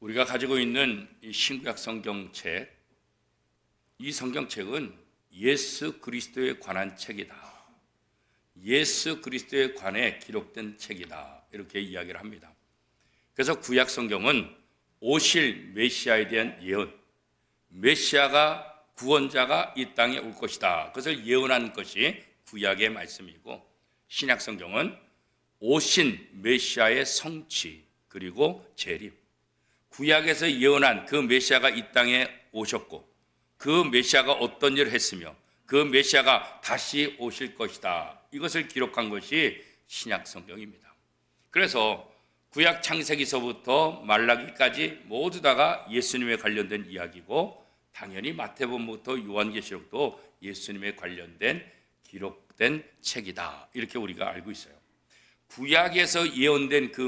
우리가 가지고 있는 이 신구약 성경책, 이 성경책은 예수 그리스도에 관한 책이다. 예수 그리스도에 관해 기록된 책이다. 이렇게 이야기를 합니다. 그래서 구약 성경은 오실 메시아에 대한 예언, 메시아가 구원자가 이 땅에 올 것이다. 그것을 예언한 것이 구약의 말씀이고, 신약 성경은 오신 메시아의 성취 그리고 재림, 구약에서 예언한 그 메시아가 이 땅에 오셨고 그 메시아가 어떤 일을 했으며 그 메시아가 다시 오실 것이다. 이것을 기록한 것이 신약 성경입니다. 그래서 구약 창세기서부터 말라기까지 모두 다가 예수님에 관련된 이야기고, 당연히 마태복음부터 요한계시록도 예수님에 관련된 기록된 책이다. 이렇게 우리가 알고 있어요. 구약에서 예언된 그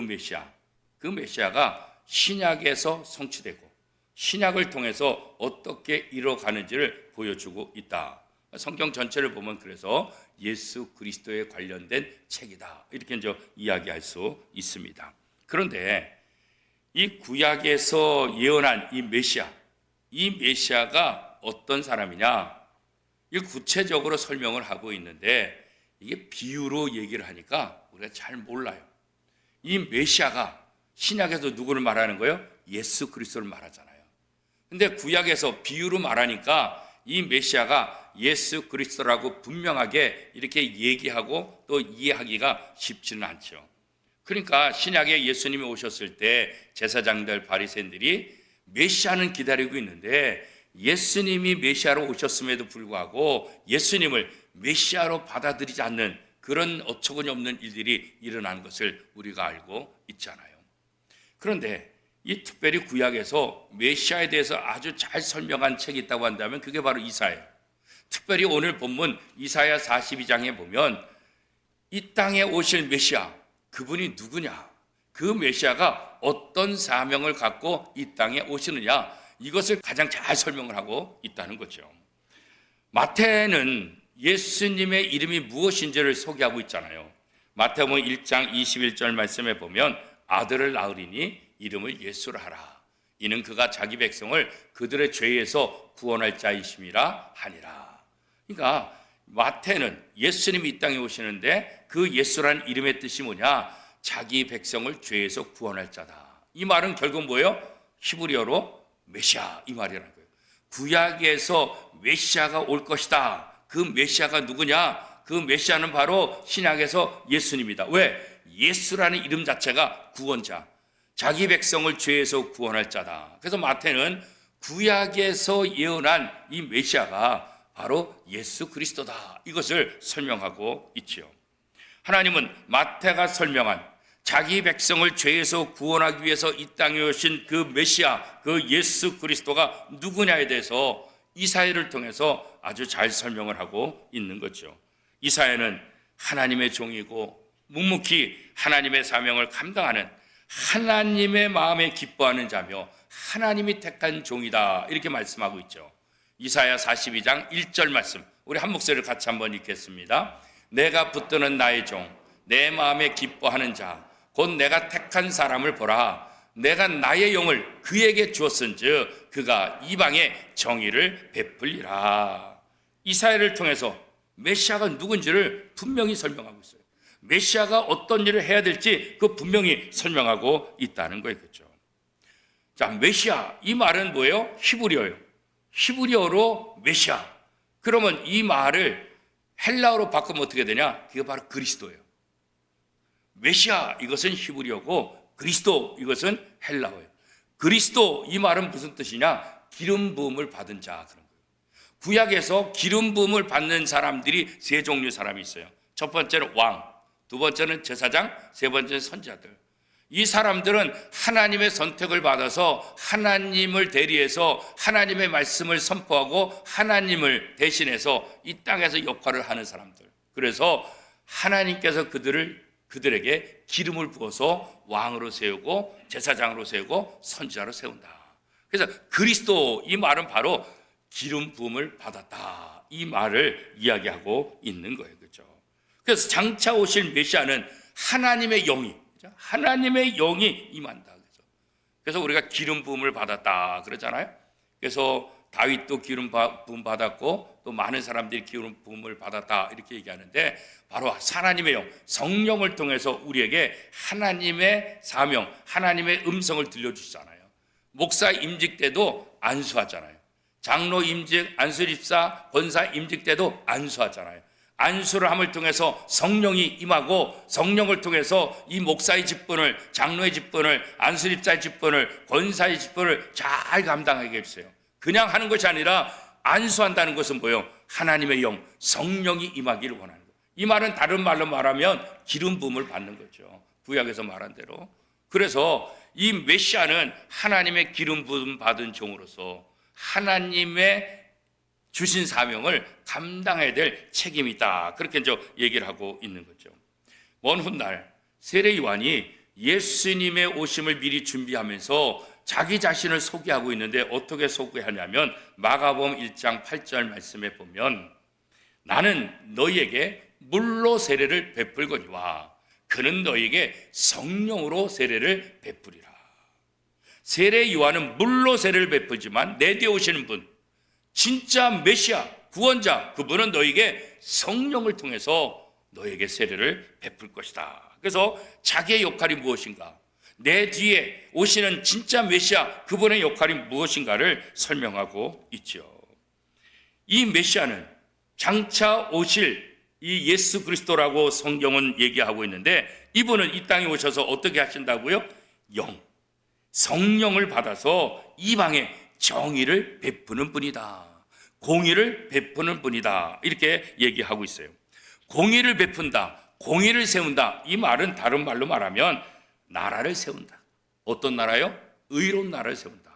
메시아가 신약에서 성취되고 신약을 통해서 어떻게 이뤄가는지를 보여주고 있다. 성경 전체를 보면 그래서 예수 그리스도에 관련된 책이다. 이렇게 이제 이야기할 수 있습니다. 그런데 이 구약에서 예언한 이 메시아가 어떤 사람이냐? 이 구체적으로 설명을 하고 있는데 이게 비유로 얘기를 하니까 우리가 잘 몰라요. 이 메시아가 신약에서 누구를 말하는 거예요? 예수 그리스도를 말하잖아요. 근데 구약에서 비유로 말하니까 이 메시아가 예수 그리스도라고 분명하게 이렇게 얘기하고 또 이해하기가 쉽지는 않죠. 그러니까 신약에 예수님이 오셨을 때 제사장들, 바리새인들이 메시아는 기다리고 있는데 예수님이 메시아로 오셨음에도 불구하고 예수님을 메시아로 받아들이지 않는 그런 어처구니 없는 일들이 일어난 것을 우리가 알고 있잖아요. 그런데 이 특별히 구약에서 메시아에 대해서 아주 잘 설명한 책이 있다고 한다면 그게 바로 이사야. 특별히 오늘 본문 이사야 42장에 보면 이 땅에 오실 메시아, 그분이 누구냐? 그 메시아가 어떤 사명을 갖고 이 땅에 오시느냐? 이것을 가장 잘 설명을 하고 있다는 거죠. 마태는 예수님의 이름이 무엇인지를 소개하고 있잖아요. 마태복음 1장 21절 말씀에 보면 아들을 낳으리니 이름을 예수라 하라. 이는 그가 자기 백성을 그들의 죄에서 구원할 자이심이라 하니라. 그러니까 마태는 예수님이 이 땅에 오시는데 그 예수라는 이름의 뜻이 뭐냐? 자기 백성을 죄에서 구원할 자다. 이 말은 결국 뭐예요? 히브리어로 메시아, 이 말이라는 거예요. 구약에서 메시아가 올 것이다. 그 메시아가 누구냐? 그 메시아는 바로 신약에서 예수님이다. 왜? 예수라는 이름 자체가 구원자, 자기 백성을 죄에서 구원할 자다. 그래서 마태는 구약에서 예언한 이 메시아가 바로 예수 그리스도다. 이것을 설명하고 있지요. 하나님은 마태가 설명한 자기 백성을 죄에서 구원하기 위해서 이 땅에 오신 그 메시아, 그 예수 그리스도가 누구냐에 대해서 이사야를 통해서 아주 잘 설명을 하고 있는 거죠. 이사야는 하나님의 종이고 묵묵히 하나님의 사명을 감당하는 하나님의 마음에 기뻐하는 자며 하나님이 택한 종이다. 이렇게 말씀하고 있죠. 이사야 42장 1절 말씀, 우리 한 목소리를 같이 한번 읽겠습니다. 내가 붙드는 나의 종, 내 마음에 기뻐하는 자, 곧 내가 택한 사람을 보라. 내가 나의 영을 그에게 주었은즉 그가 이방에 정의를 베풀리라. 이사야를 통해서 메시아가 누군지를 분명히 설명하고 있어요. 메시아가 어떤 일을 해야 될지 그 분명히 설명하고 있다는 거예요. 그렇죠? 자, 메시아, 이 말은 뭐예요? 히브리어예요. 히브리어로 메시아. 그러면 이 말을 헬라어로 바꾸면 어떻게 되냐? 그게 바로 그리스도예요. 메시아, 이것은 히브리어고 그리스도, 이것은 헬라어예요. 그리스도, 이 말은 무슨 뜻이냐? 기름 부음을 받은 자, 그런 거예요. 구약에서 기름 부음을 받는 사람들이 세 종류의 사람이 있어요. 첫 번째는 왕, 두 번째는 제사장, 세 번째는 선지자들. 이 사람들은 하나님의 선택을 받아서 하나님을 대리해서 하나님의 말씀을 선포하고 하나님을 대신해서 이 땅에서 역할을 하는 사람들. 그래서 하나님께서 그들에게 기름을 부어서 왕으로 세우고 제사장으로 세우고 선지자로 세운다. 그래서 그리스도, 이 말은 바로 기름 부음을 받았다. 이 말을 이야기하고 있는 거예요. 그렇죠? 그래서 장차 오실 메시아는 하나님의 영이 임한다. 그래서 그래서 우리가 기름 부음을 받았다 그러잖아요. 그래서 다윗도 기름 부음 받았고 또 많은 사람들이 기름 부음을 받았다 이렇게 얘기하는데, 바로 하나님의 영, 성령을 통해서 우리에게 하나님의 사명, 하나님의 음성을 들려주시잖아요. 목사 임직 때도 안수하잖아요. 장로 임직, 안수집사, 권사 임직 때도 안수하잖아요. 안수를 함을 통해서 성령이 임하고, 성령을 통해서 이 목사의 직분을, 장로의 직분을, 안수집사의 직분을, 권사의 직분을 잘 감당하게 해주세요. 그냥 하는 것이 아니라 안수한다는 것은 뭐예요? 하나님의 영, 성령이 임하기를 원하는 거예요. 이 말은 다른 말로 말하면 기름 부음을 받는 거죠. 구약에서 말한 대로. 그래서 이 메시아는 하나님의 기름 부음 받은 종으로서 하나님의 주신 사명을 감당해야 될 책임이 있다. 그렇게 이제 얘기를 하고 있는 거죠. 먼 훗날 세례 요한이 예수님의 오심을 미리 준비하면서 자기 자신을 소개하고 있는데, 어떻게 소개하냐면 마가복음 1장 8절 말씀에 보면, 나는 너희에게 물로 세례를 베풀거니와 그는 너희에게 성령으로 세례를 베풀이라. 세례 요한은 물로 세례를 베풀지만 내 뒤에 오시는 분, 진짜 메시아, 구원자, 그분은 너희에게 성령을 통해서 너희에게 세례를 베풀 것이다. 그래서 자기의 역할이 무엇인가, 내 뒤에 오시는 진짜 메시아, 그분의 역할이 무엇인가를 설명하고 있죠. 이 메시아는 장차 오실 이 예수 그리스도라고 성경은 얘기하고 있는데, 이분은 이 땅에 오셔서 어떻게 하신다고요? 영, 성령을 받아서 이방에 정의를 베푸는 분이다. 공의를 베푸는 분이다. 이렇게 얘기하고 있어요. 공의를 베푼다, 공의를 세운다. 이 말은 다른 말로 말하면 나라를 세운다. 어떤 나라요? 의로운 나라를 세운다.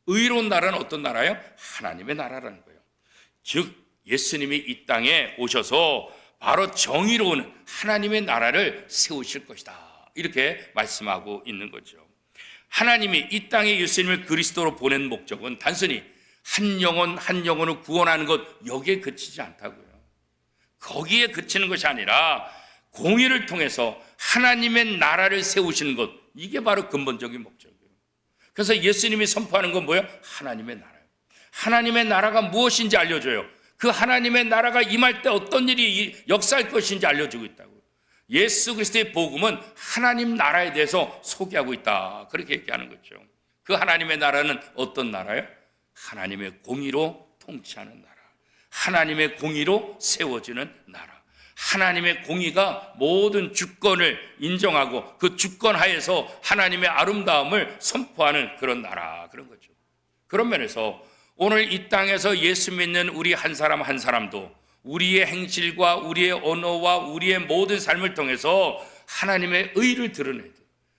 의로운 나라는 어떤 나라요? 하나님의 나라라는 거예요. 즉 예수님이 이 땅에 오셔서 바로 정의로운 하나님의 나라를 세우실 것이다. 이렇게 말씀하고 있는 거죠. 하나님이 이 땅에 예수님을 그리스도로 보낸 목적은 단순히 한 영혼 한 영혼을 구원하는 것, 여기에 그치지 않다고요. 거기에 그치는 것이 아니라 공의를 통해서 하나님의 나라를 세우시는 것, 이게 바로 근본적인 목적이에요. 그래서 예수님이 선포하는 건 뭐예요? 하나님의 나라예요. 하나님의 나라가 무엇인지 알려줘요. 그 하나님의 나라가 임할 때 어떤 일이 역사할 것인지 알려주고 있다고요. 예수 그리스도의 복음은 하나님 나라에 대해서 소개하고 있다. 그렇게 얘기하는 거죠. 그 하나님의 나라는 어떤 나라예요? 하나님의 공의로 통치하는 나라, 하나님의 공의로 세워지는 나라, 하나님의 공의가 모든 주권을 인정하고 그 주권 하에서 하나님의 아름다움을 선포하는 그런 나라, 그런 거죠. 그런 면에서 오늘 이 땅에서 예수 믿는 우리 한 사람 한 사람도 우리의 행실과 우리의 언어와 우리의 모든 삶을 통해서 하나님의 의를 드러내야 돼요.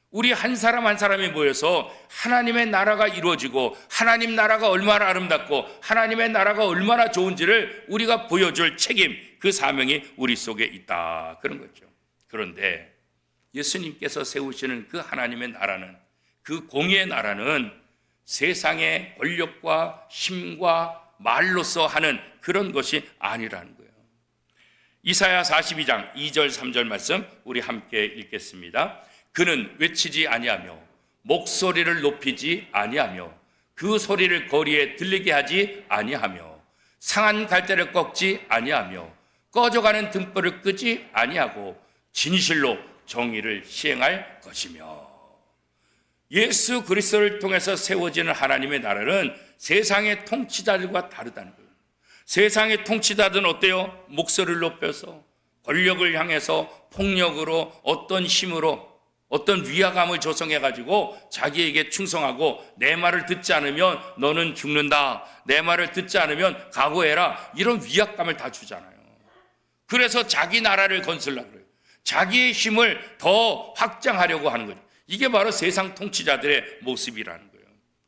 우리 한 사람 한 사람이 모여서 하나님의 나라가 이루어지고 하나님 나라가 얼마나 아름답고 하나님의 나라가 얼마나 좋은지를 우리가 보여줄 책임, 그 사명이 우리 속에 있다, 그런 거죠. 그런데 예수님께서 세우시는 그 하나님의 나라는, 그 공의의 나라는 세상의 권력과 힘과 말로서 하는 그런 것이 아니라는 거예요. 이사야 42장 2절 3절 말씀 우리 함께 읽겠습니다. 그는 외치지 아니하며 목소리를 높이지 아니하며 그 소리를 거리에 들리게 하지 아니하며 상한 갈대를 꺾지 아니하며 꺼져가는 등불을 끄지 아니하고 진실로 정의를 시행할 것이며. 예수 그리스도를 통해서 세워지는 하나님의 나라는 세상의 통치자들과 다르다는 거예요. 세상의 통치자들은 어때요? 목소리를 높여서 권력을 향해서 폭력으로, 어떤 힘으로, 어떤 위화감을 조성해가지고 자기에게 충성하고, 내 말을 듣지 않으면 너는 죽는다, 내 말을 듣지 않으면 각오해라, 이런 위압감을 다 주잖아요. 그래서 자기 나라를 건설하려고 그래요. 자기의 힘을 더 확장하려고 하는 거죠. 이게 바로 세상 통치자들의 모습이라는 거예요.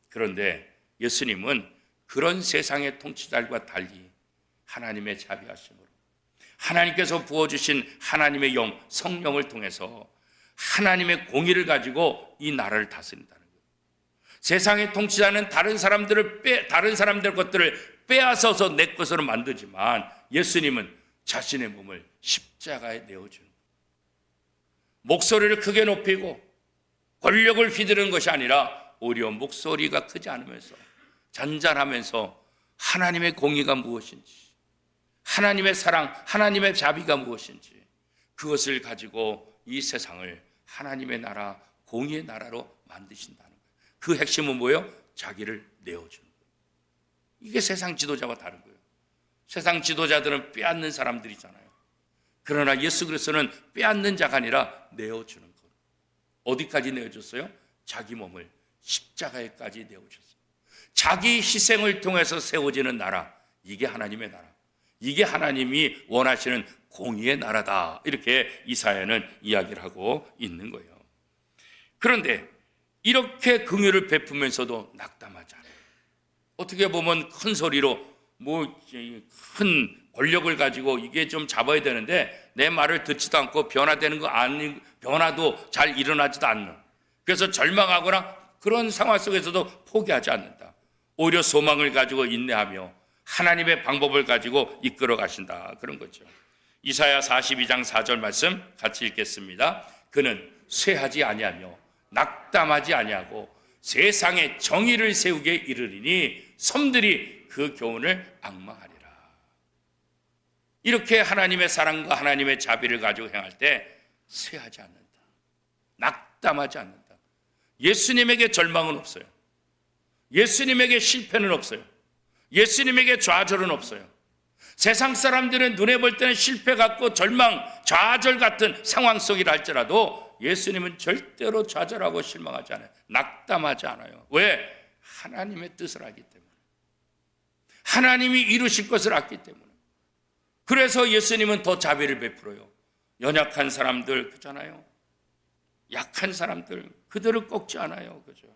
그런데 예수님은 그런 세상의 통치자들과 달리 하나님의 자비하심으로, 하나님께서 부어주신 하나님의 영, 성령을 통해서 하나님의 공의를 가지고 이 나라를 다스린다는 거예요. 세상의 통치자는 다른 사람들 것들을 빼앗아서 내 것으로 만들지만, 예수님은 자신의 몸을 십자가에 내어주는 거예요. 목소리를 크게 높이고 권력을 휘두르는 것이 아니라 오히려 목소리가 크지 않으면서 잔잔하면서 하나님의 공의가 무엇인지, 하나님의 사랑, 하나님의 자비가 무엇인지 그것을 가지고 이 세상을 하나님의 나라, 공의의 나라로 만드신다는 거예요. 그 핵심은 뭐예요? 자기를 내어주는 거예요. 이게 세상 지도자와 다른 거예요. 세상 지도자들은 빼앗는 사람들이잖아요. 그러나 예수 그리스도는 빼앗는 자가 아니라 내어주는 것. 어디까지 내어줬어요? 자기 몸을 십자가에까지 내어줬어요. 자기 희생을 통해서 세워지는 나라, 이게 하나님의 나라, 이게 하나님이 원하시는 공의의 나라다, 이렇게 이사야는 이야기를 하고 있는 거예요. 그런데 이렇게 긍휼을 베푸면서도 낙담하지 않아요. 어떻게 보면 큰 소리로 큰 권력을 가지고 이게 좀 잡아야 되는데 내 말을 듣지도 않고 변화되는 거 아니, 변화도 잘 일어나지도 않는, 그래서 절망하거나 그런 상황 속에서도 포기하지 않는다. 오히려 소망을 가지고 인내하며 하나님의 방법을 가지고 이끌어 가신다, 그런 거죠. 이사야 42장 4절 말씀 같이 읽겠습니다. 그는 쇠하지 아니하며 낙담하지 아니하고 세상에 정의를 세우게 이르리니 섬들이 그 교훈을 앙망하리라. 이렇게 하나님의 사랑과 하나님의 자비를 가지고 행할 때 쇠하지 않는다, 낙담하지 않는다. 예수님에게 절망은 없어요. 예수님에게 실패는 없어요. 예수님에게 좌절은 없어요. 세상 사람들은 눈에 볼 때는 실패 같고 절망, 좌절 같은 상황 속이라 할지라도 예수님은 절대로 좌절하고 실망하지 않아요. 낙담하지 않아요. 왜? 하나님의 뜻을 알기 때문에, 하나님이 이루실 것을 알기 때문에. 그래서 예수님은 더 자비를 베풀어요. 연약한 사람들, 그잖아요. 약한 사람들, 그들을 꺾지 않아요. 그죠?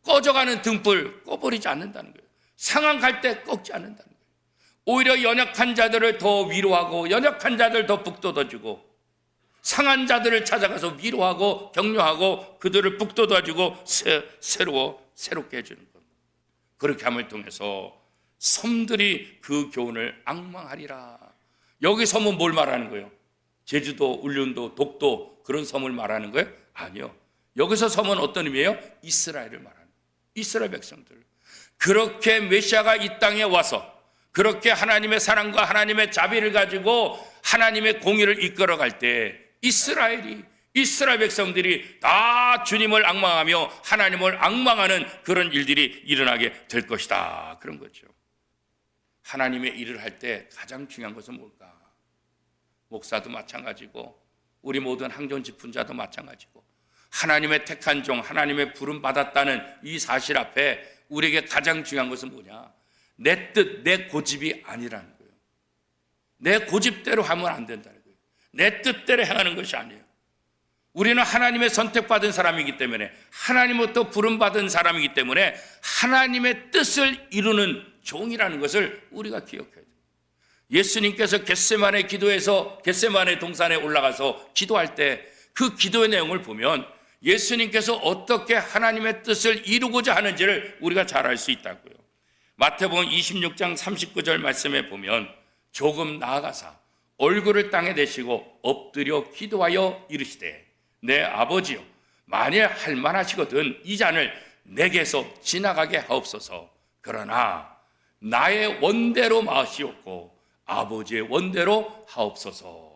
꺼져가는 등불 꺼버리지 않는다는 거예요. 상한 갈 때 꺾지 않는다는 거예요. 오히려 연약한 자들을 더 위로하고 연약한 자들 더 북돋아주고 상한 자들을 찾아가서 위로하고 격려하고 그들을 북돋아주고 새롭게 해주는 것. 그렇게 함을 통해서 섬들이 그 교훈을 앙망하리라. 여기 섬은 뭘 말하는 거예요? 제주도, 울릉도, 독도 그런 섬을 말하는 거예요? 아니요. 여기서 섬은 어떤 의미예요? 이스라엘을 말하는 거예요. 이스라엘 백성들. 그렇게 메시아가 이 땅에 와서 그렇게 하나님의 사랑과 하나님의 자비를 가지고 하나님의 공의를 이끌어갈 때 이스라엘 백성들이 다 주님을 앙망하며 하나님을 앙망하는 그런 일들이 일어나게 될 것이다, 그런 거죠. 하나님의 일을 할 때 가장 중요한 것은 뭘까? 목사도 마찬가지고 우리 모든 항존 집훈자도 마찬가지고 하나님의 택한 종, 하나님의 부름 받았다는 이 사실 앞에 우리에게 가장 중요한 것은 뭐냐? 내 뜻, 내 고집이 아니라는 거예요. 내 고집대로 하면 안 된다는 거예요. 내 뜻대로 행하는 것이 아니에요. 우리는 하나님의 선택받은 사람이기 때문에, 하나님으로부터 부름받은 사람이기 때문에 하나님의 뜻을 이루는 종이라는 것을 우리가 기억해야 돼요. 예수님께서 겟세마네 기도에서 겟세마네 동산에 올라가서 기도할 때 그 기도의 내용을 보면 예수님께서 어떻게 하나님의 뜻을 이루고자 하는지를 우리가 잘 알 수 있다고요. 마태복음 26장 39절 말씀에 보면 조금 나아가사 얼굴을 땅에 대시고 엎드려 기도하여 이르시되 내 아버지여 만일 할만하시거든 이 잔을 내게서 지나가게 하옵소서. 그러나 나의 원대로 마시옵고 아버지의 원대로 하옵소서.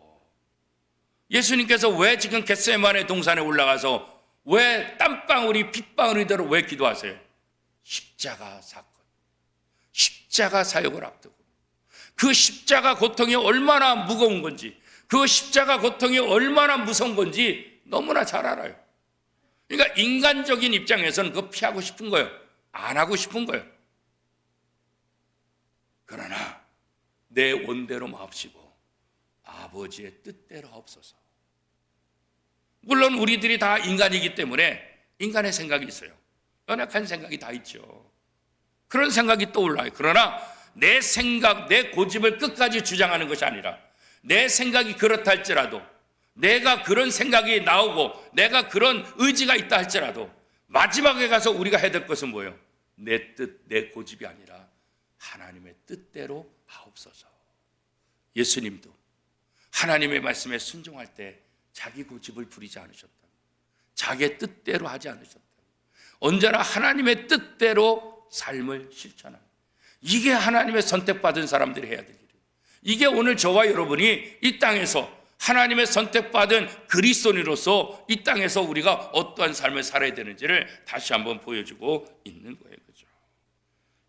예수님께서 왜 지금 겟세마네 동산에 올라가서 왜 땀방울이 핏방울이대로 왜 기도하세요? 십자가 사건, 십자가 사역을 앞두고 그 십자가 고통이 얼마나 무거운 건지, 그 십자가 고통이 얼마나 무서운 건지 너무나 잘 알아요. 그러니까 인간적인 입장에서는 그거 피하고 싶은 거예요. 안 하고 싶은 거예요. 그러나 내 원대로 마옵시고 아버지의 뜻대로 하옵소서. 물론 우리들이 다 인간이기 때문에 인간의 생각이 있어요. 연약한 생각이 다 있죠. 그런 생각이 떠올라요. 그러나 내 생각, 내 고집을 끝까지 주장하는 것이 아니라 내 생각이 그렇다 할지라도, 내가 그런 생각이 나오고 내가 그런 의지가 있다 할지라도 마지막에 가서 우리가 해야 될 것은 뭐예요? 내 뜻, 내 고집이 아니라 하나님의 뜻대로 하옵소서. 예수님도 하나님의 말씀에 순종할 때 자기 고집을 부리지 않으셨다. 자기의 뜻대로 하지 않으셨다. 언제나 하나님의 뜻대로 삶을 실천하는, 이게 하나님의 선택받은 사람들이 해야 될 일이에요. 이게 오늘 저와 여러분이 이 땅에서 하나님의 선택받은 그리스도인으로서 이 땅에서 우리가 어떠한 삶을 살아야 되는지를 다시 한번 보여주고 있는 거예요. 그죠?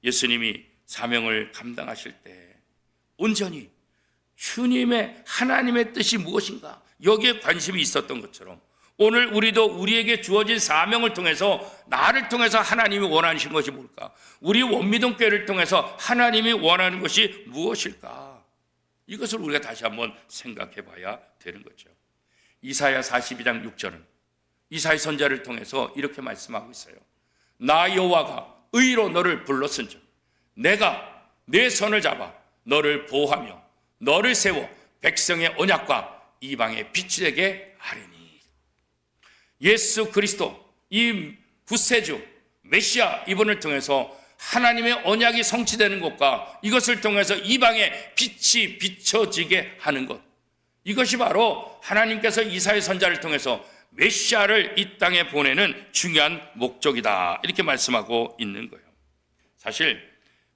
예수님이 사명을 감당하실 때 온전히 주님의 하나님의 뜻이 무엇인가 여기에 관심이 있었던 것처럼 오늘 우리도 우리에게 주어진 사명을 통해서 나를 통해서 하나님이 원하시는 것이 뭘까? 우리 원미동교회를 통해서 하나님이 원하는 것이 무엇일까? 이것을 우리가 다시 한번 생각해 봐야 되는 거죠. 이사야 42장 6절은 이사야 선지자를 통해서 이렇게 말씀하고 있어요. 나 여호와가 의로 너를 불렀은즉 내가 내 손을 잡아 너를 보호하며 너를 세워 백성의 언약과 이방의 빛이 되게 하리니. 예수 그리스도 이 구세주 메시아 이분을 통해서 하나님의 언약이 성취되는 것과 이것을 통해서 이방의 빛이 비춰지게 하는 것, 이것이 바로 하나님께서 이사야 선지자를 통해서 메시아를 이 땅에 보내는 중요한 목적이다, 이렇게 말씀하고 있는 거예요. 사실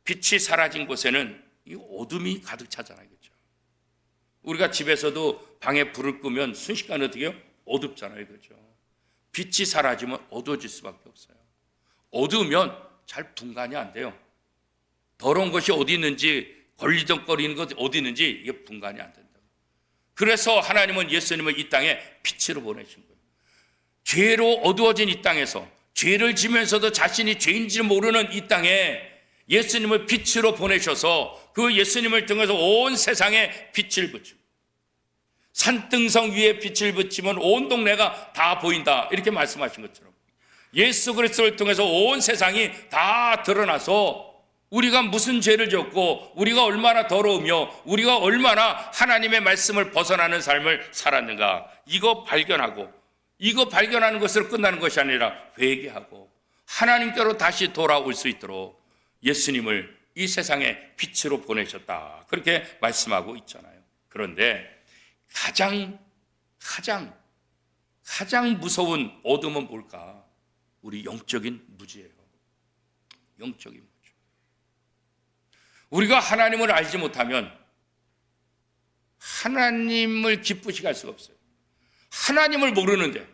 빛이 사라진 곳에는 이 어둠이 가득 차잖아요. 그렇죠? 우리가 집에서도 방에 불을 끄면 순식간에 어떻게 해요? 어둡잖아요. 그렇죠? 빛이 사라지면 어두워질 수밖에 없어요. 어두우면 잘 분간이 안 돼요. 더러운 것이 어디 있는지, 걸리적거리는 것이 어디 있는지 이게 분간이 안 된다고. 그래서 하나님은 예수님을 이 땅에 빛으로 보내신 거예요. 죄로 어두워진 이 땅에서 죄를 지면서도 자신이 죄인지를 모르는 이 땅에 예수님을 빛으로 보내셔서 그 예수님을 통해서 온 세상에 빛을 비춥니다. 산등성 위에 빛을 비치면 온 동네가 다 보인다, 이렇게 말씀하신 것처럼 예수 그리스도를 통해서 온 세상이 다 드러나서 우리가 무슨 죄를 졌고 우리가 얼마나 더러우며 우리가 얼마나 하나님의 말씀을 벗어나는 삶을 살았는가, 이거 발견하는 것으로 끝나는 것이 아니라 회개하고 하나님께로 다시 돌아올 수 있도록 예수님을 이 세상에 빛으로 보내셨다, 그렇게 말씀하고 있잖아요. 그런데 가장 무서운 어둠은 뭘까? 우리 영적인 무지예요. 영적인 무지. 우리가 하나님을 알지 못하면 하나님을 기쁘시게 할 수가 없어요. 하나님을 모르는데,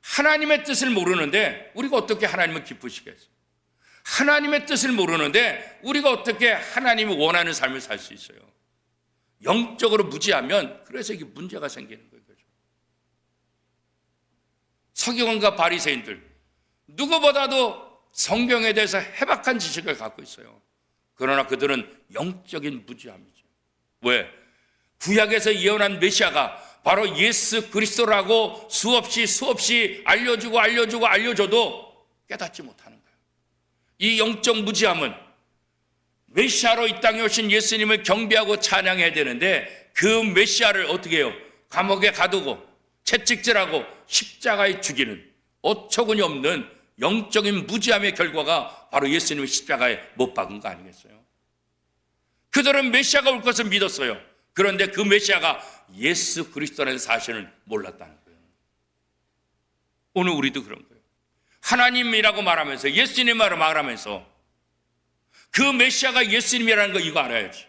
하나님의 뜻을 모르는데 우리가 어떻게 하나님을 기쁘시게 했어요? 하나님의 뜻을 모르는데 우리가 어떻게 하나님이 원하는 삶을 살 수 있어요? 영적으로 무지하면 그래서 이게 문제가 생기는 거예요. 서기관과 바리새인들 누구보다도 성경에 대해서 해박한 지식을 갖고 있어요. 그러나 그들은 영적인 무지함이죠. 왜? 구약에서 예언한 메시아가 바로 예수 그리스도라고 수없이 알려줘도 깨닫지 못하는 거예요. 이 영적 무지함은 메시아로 이 땅에 오신 예수님을 경배하고 찬양해야 되는데 그 메시아를 어떻게 해요? 감옥에 가두고 채찍질하고 십자가에 죽이는 어처구니 없는 영적인 무지함의 결과가 바로 예수님을 십자가에 못 박은 거 아니겠어요? 그들은 메시아가 올 것을 믿었어요. 그런데 그 메시아가 예수 그리스도라는 사실을 몰랐다는 거예요. 오늘 우리도 그런 거예요. 하나님이라고 말하면서 예수님이라고 말하면서 그 메시아가 예수님이라는 거 이거 알아야지.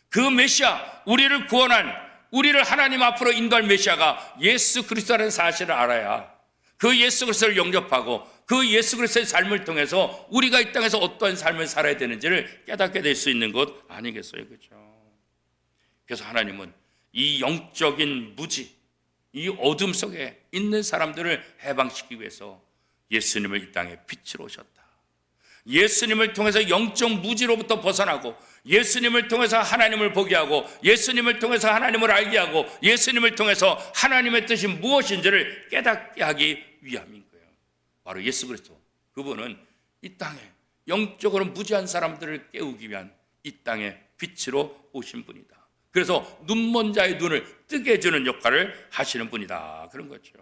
그 메시아, 우리를 구원한, 우리를 하나님 앞으로 인도할 메시아가 예수 그리스도라는 사실을 알아야 그 예수 그리스도를 영접하고 그 예수 그리스도의 삶을 통해서 우리가 이 땅에서 어떠한 삶을 살아야 되는지를 깨닫게 될 수 있는 것 아니겠어요? 그렇죠? 그래서 하나님은 이 영적인 무지, 이 어둠 속에 있는 사람들을 해방시키기 위해서 예수님을 이 땅에 빛으로 오셨다. 예수님을 통해서 영적 무지로부터 벗어나고 예수님을 통해서 하나님을 보게 하고 예수님을 통해서 하나님을 알게 하고 예수님을 통해서 하나님의 뜻이 무엇인지를 깨닫게 하기 위함인 거예요. 바로 예수 그리스도, 그분은 이 땅에 영적으로 무지한 사람들을 깨우기 위한 이 땅에 빛으로 오신 분이다. 그래서 눈먼 자의 눈을 뜨게 해주는 역할을 하시는 분이다, 그런 거죠.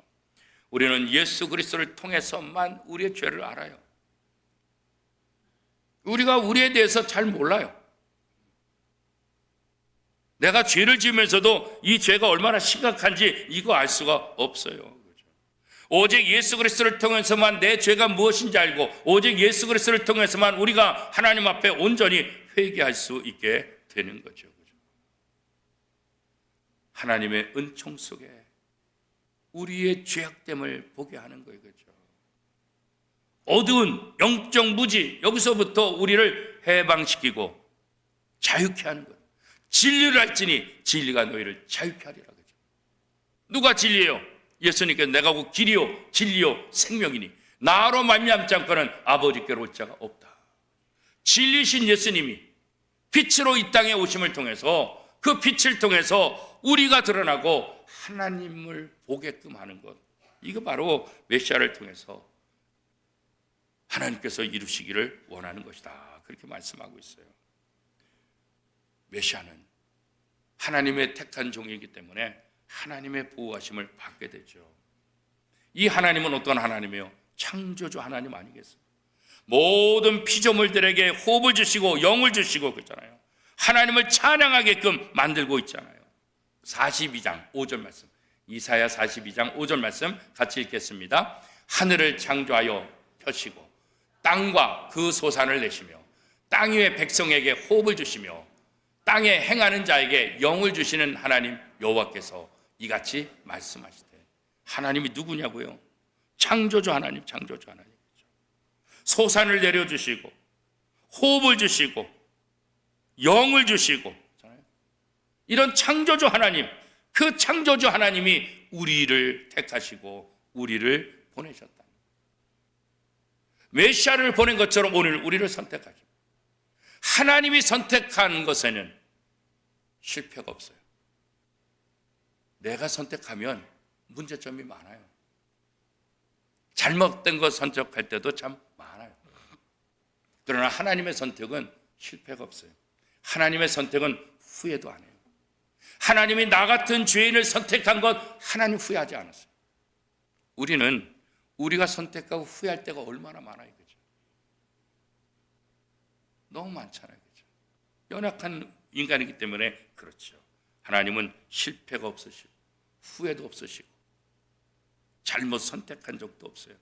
우리는 예수 그리스도를 통해서만 우리의 죄를 알아요. 우리가 우리에 대해서 잘 몰라요. 내가 죄를 지으면서도 이 죄가 얼마나 심각한지 이거 알 수가 없어요. 오직 예수 그리스도를 통해서만 내 죄가 무엇인지 알고 오직 예수 그리스도를 통해서만 우리가 하나님 앞에 온전히 회개할 수 있게 되는 거죠. 하나님의 은총 속에 우리의 죄악됨을 보게 하는 거예요. 그렇죠? 어두운 영적 무지, 여기서부터 우리를 해방시키고 자유케 하는 거예요. 진리를 알지니 진리가 너희를 자유케 하리라. 그렇죠? 누가 진리예요? 예수님께서 내가 곧 길이요 진리요 생명이니 나로 말미암지 않고는 아버지께로 올 자가 없다. 진리신 예수님이 빛으로 이 땅에 오심을 통해서 그 빛을 통해서 우리가 드러나고 하나님을 보게끔 하는 것, 이거 바로 메시아를 통해서 하나님께서 이루시기를 원하는 것이다. 그렇게 말씀하고 있어요. 메시아는 하나님의 택한 종이기 때문에 하나님의 보호하심을 받게 되죠. 이 하나님은 어떤 하나님이에요? 창조주 하나님 아니겠어요? 모든 피조물들에게 호흡을 주시고 영을 주시고 그렇잖아요. 하나님을 찬양하게끔 만들고 있잖아요. 42장 5절 말씀, 이사야 42장 5절 말씀 같이 읽겠습니다. 하늘을 창조하여 펴시고 땅과 그 소산을 내시며 땅 위의 백성에게 호흡을 주시며 땅에 행하는 자에게 영을 주시는 하나님 여호와께서 이같이 말씀하시되, 하나님이 누구냐고요? 창조주 하나님, 창조주 하나님. 소산을 내려주시고 호흡을 주시고 영을 주시고, 이런 창조주 하나님, 그 창조주 하나님이 우리를 택하시고 우리를 보내셨다. 메시아를 보낸 것처럼 오늘 우리를 선택하십니다. 하나님이 선택한 것에는 실패가 없어요. 내가 선택하면 문제점이 많아요. 잘못된 것 선택할 때도 참 많아요. 그러나 하나님의 선택은 실패가 없어요. 하나님의 선택은 후회도 안 해요. 하나님이 나 같은 죄인을 선택한 것 하나님 후회하지 않았어요. 우리는 우리가 선택하고 후회할 때가 얼마나 많아요. 그죠? 너무 많잖아요. 그죠? 연약한 인간이기 때문에 그렇죠. 하나님은 실패가 없으시고 후회도 없으시고 잘못 선택한 적도 없어요.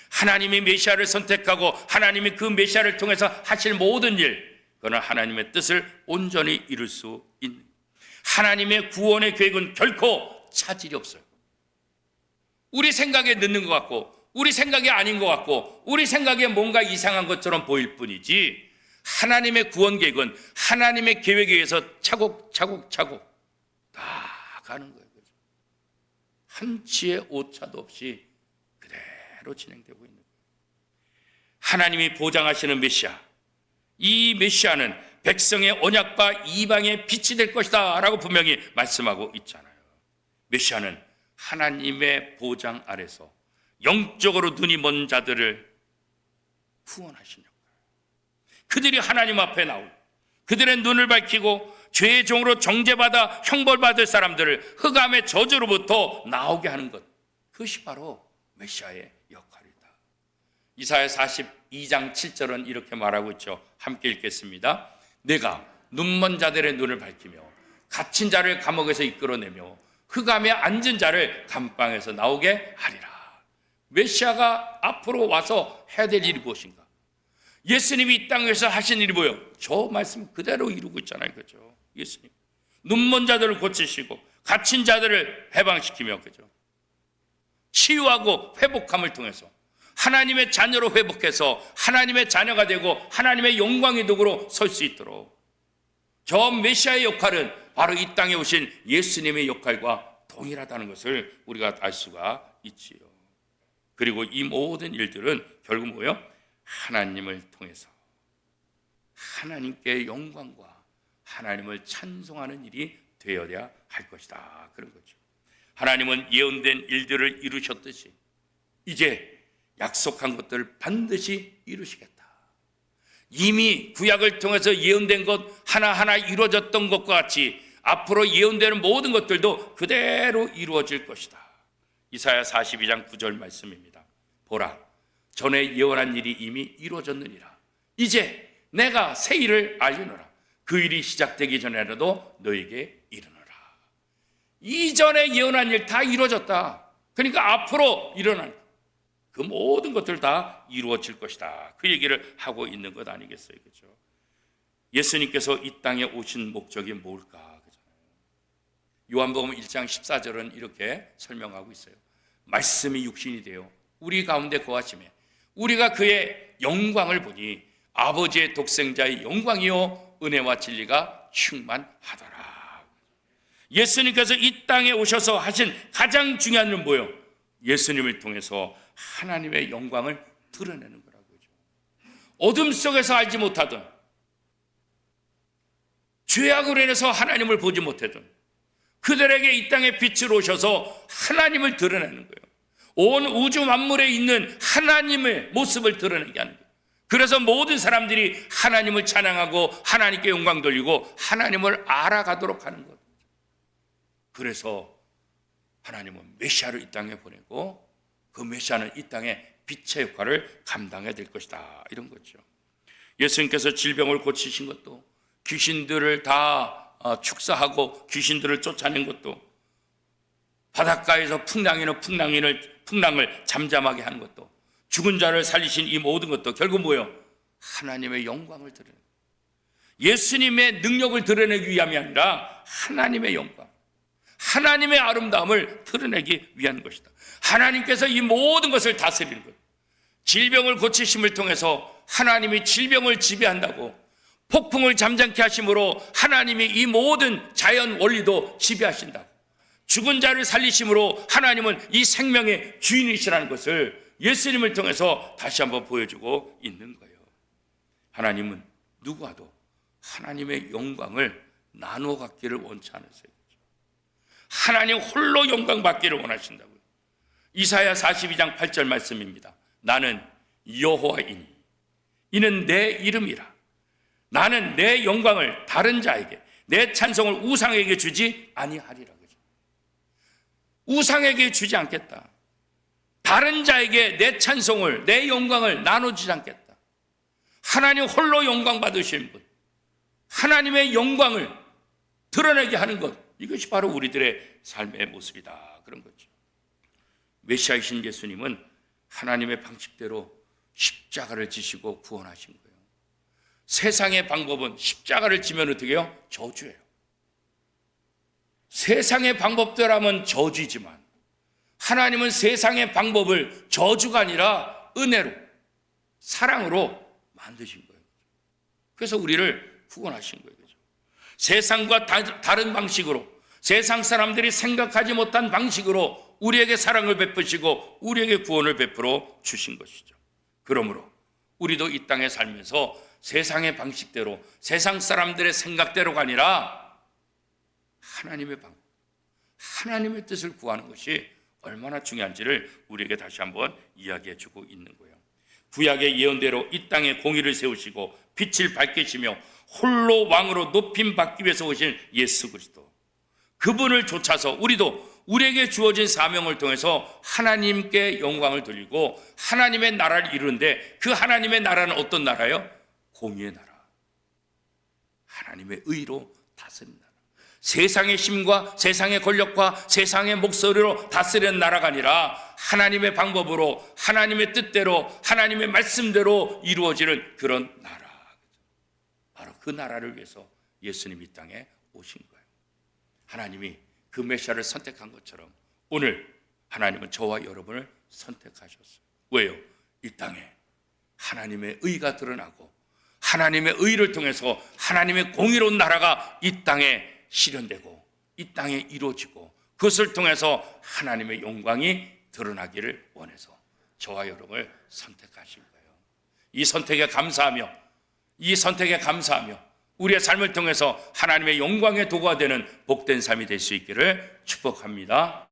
하나님이 메시아를 선택하고 하나님이 그 메시아를 통해서 하실 모든 일, 그건 하나님의 뜻을 온전히 이룰 수 있는, 하나님의 구원의 계획은 결코 차질이 없어요. 우리 생각에 늦는 것 같고 우리 생각이 아닌 것 같고 우리 생각에 뭔가 이상한 것처럼 보일 뿐이지, 하나님의 구원 계획은 하나님의 계획에 의해서 차곡차곡 다 가는 거예요. 한치의 오차도 없이 그대로 진행되고 있는 거예요. 하나님이 보장하시는 메시아, 이 메시아는 백성의 언약과 이방의 빛이 될 것이다 라고 분명히 말씀하고 있잖아요. 메시아는 하나님의 보장 아래서 영적으로 눈이 먼 자들을 구원하신 역할, 그들이 하나님 앞에 나오고 그들의 눈을 밝히고 죄의 종으로 정죄받아 형벌받을 사람들을 흑암의 저주로부터 나오게 하는 것, 그것이 바로 메시아의 역할이다. 이사야 42장 7절은 이렇게 말하고 있죠. 함께 읽겠습니다. 내가 눈먼 자들의 눈을 밝히며 갇힌 자를 감옥에서 이끌어내며 흑암에 앉은 자를 감방에서 나오게 하리라. 메시아가 앞으로 와서 해야 될 일이 무엇인가? 예수님이 이 땅에서 하신 일이 뭐예요? 저 말씀 그대로 이루고 있잖아요. 그죠? 예수님 눈먼 자들을 고치시고 갇힌 자들을 해방시키며, 그죠? 치유하고 회복함을 통해서 하나님의 자녀로 회복해서 하나님의 자녀가 되고 하나님의 영광의 도구로 설 수 있도록, 저 메시아의 역할은 바로 이 땅에 오신 예수님의 역할과 동일하다는 것을 우리가 알 수가 있지요. 그리고 이 모든 일들은 결국 뭐예요? 하나님을 통해서 하나님께 영광과 하나님을 찬송하는 일이 되어야 할 것이다, 그런 거죠. 하나님은 예언된 일들을 이루셨듯이 이제 약속한 것들을 반드시 이루시겠다. 이미 구약을 통해서 예언된 것 하나하나 이루어졌던 것과 같이 앞으로 예언되는 모든 것들도 그대로 이루어질 것이다. 이사야 42장 9절 말씀입니다. 보라, 전에 예언한 일이 이미 이루어졌느니라. 이제 내가 새 일을 알리노라. 그 일이 시작되기 전에라도 너에게 이르노라. 이전에 예언한 일 다 이루어졌다. 그러니까 앞으로 일어난 그 모든 것들 다 이루어질 것이다. 그 얘기를 하고 있는 것 아니겠어요? 그죠? 예수님께서 이 땅에 오신 목적이 뭘까? 요한복음 1장 14절은 이렇게 설명하고 있어요. 말씀이 육신이 되어 우리 가운데 거하심에 우리가 그의 영광을 보니 아버지의 독생자의 영광이요 은혜와 진리가 충만하더라. 예수님께서 이 땅에 오셔서 하신 가장 중요한 일은 뭐예요? 예수님을 통해서 하나님의 영광을 드러내는 거라고요. 어둠 속에서 알지 못하던, 죄악으로 인해서 하나님을 보지 못하던 그들에게 이 땅에 빛을 오셔서 하나님을 드러내는 거예요. 온 우주 만물에 있는 하나님의 모습을 드러내게 하는 거예요. 그래서 모든 사람들이 하나님을 찬양하고 하나님께 영광 돌리고 하나님을 알아가도록 하는 것. 그래서 하나님은 메시아를 이 땅에 보내고 그 메시아는 이 땅에 빛의 역할을 감당해야 될 것이다. 이런 거죠. 예수님께서 질병을 고치신 것도, 귀신들을 다 축사하고 귀신들을 쫓아낸 것도, 바닷가에서 풍랑을 잠잠하게 하는 것도, 죽은 자를 살리신 이 모든 것도 결국 뭐예요? 하나님의 영광을 드러내는 거예요. 예수님의 능력을 드러내기 위함이 아니라 하나님의 영광, 하나님의 아름다움을 드러내기 위한 것이다. 하나님께서 이 모든 것을 다스리는 것. 질병을 고치심을 통해서 하나님이 질병을 지배한다고, 폭풍을 잠잠케 하심으로 하나님이 이 모든 자연 원리도 지배하신다고, 죽은 자를 살리심으로 하나님은 이 생명의 주인이시라는 것을 예수님을 통해서 다시 한번 보여주고 있는 거예요. 하나님은 누구와도 하나님의 영광을 나누어 갖기를 원치 않으세요. 하나님 홀로 영광 받기를 원하신다고요. 이사야 42장 8절 말씀입니다. 나는 여호와이니 이는 내 이름이라. 나는 내 영광을 다른 자에게, 내 찬송을 우상에게 주지 아니하리라. 우상에게 주지 않겠다. 다른 자에게 내 찬송을, 내 영광을 나눠주지 않겠다. 하나님 홀로 영광 받으시는 분, 하나님의 영광을 드러내게 하는 것, 이것이 바로 우리들의 삶의 모습이다. 그런 거죠. 메시아이신 예수님은 하나님의 방식대로 십자가를 지시고 구원하신 거예요. 세상의 방법은 십자가를 지면 어떻게 해요? 저주예요. 세상의 방법대로라면 저주이지만 하나님은 세상의 방법을 저주가 아니라 은혜로, 사랑으로 만드신 거예요. 그래서 우리를 구원하신 거예요. 세상과 다른 방식으로, 세상 사람들이 생각하지 못한 방식으로 우리에게 사랑을 베푸시고 우리에게 구원을 베풀어 주신 것이죠. 그러므로 우리도 이 땅에 살면서 세상의 방식대로, 세상 사람들의 생각대로가 아니라 하나님의 방법, 하나님의 뜻을 구하는 것이 얼마나 중요한지를 우리에게 다시 한번 이야기해 주고 있는 거예요. 구약의 예언대로 이 땅에 공의를 세우시고 빛을 밝히시며 홀로 왕으로 높임 받기 위해서 오신 예수 그리스도, 그분을 쫓아서 우리도 우리에게 주어진 사명을 통해서 하나님께 영광을 돌리고 하나님의 나라를 이루는데, 그 하나님의 나라는 어떤 나라예요? 공의의 나라, 하나님의 의로 다스리는 나라. 세상의 힘과 세상의 권력과 세상의 목소리로 다스리는 나라가 아니라 하나님의 방법으로, 하나님의 뜻대로, 하나님의 말씀대로 이루어지는 그런 나라. 바로 그 나라를 위해서 예수님이 이 땅에 오신 거예요. 하나님이 그 메시아를 선택한 것처럼 오늘 하나님은 저와 여러분을 선택하셨어요. 왜요? 이 땅에 하나님의 의가 드러나고 하나님의 의를 통해서 하나님의 공의로운 나라가 이 땅에 실현되고 이 땅에 이루어지고, 그것을 통해서 하나님의 영광이 드러나기를 원해서 저와 여러분을 선택하신 거예요. 이 선택에 감사하며 우리의 삶을 통해서 하나님의 영광의 도구가 되는 복된 삶이 될 수 있기를 축복합니다.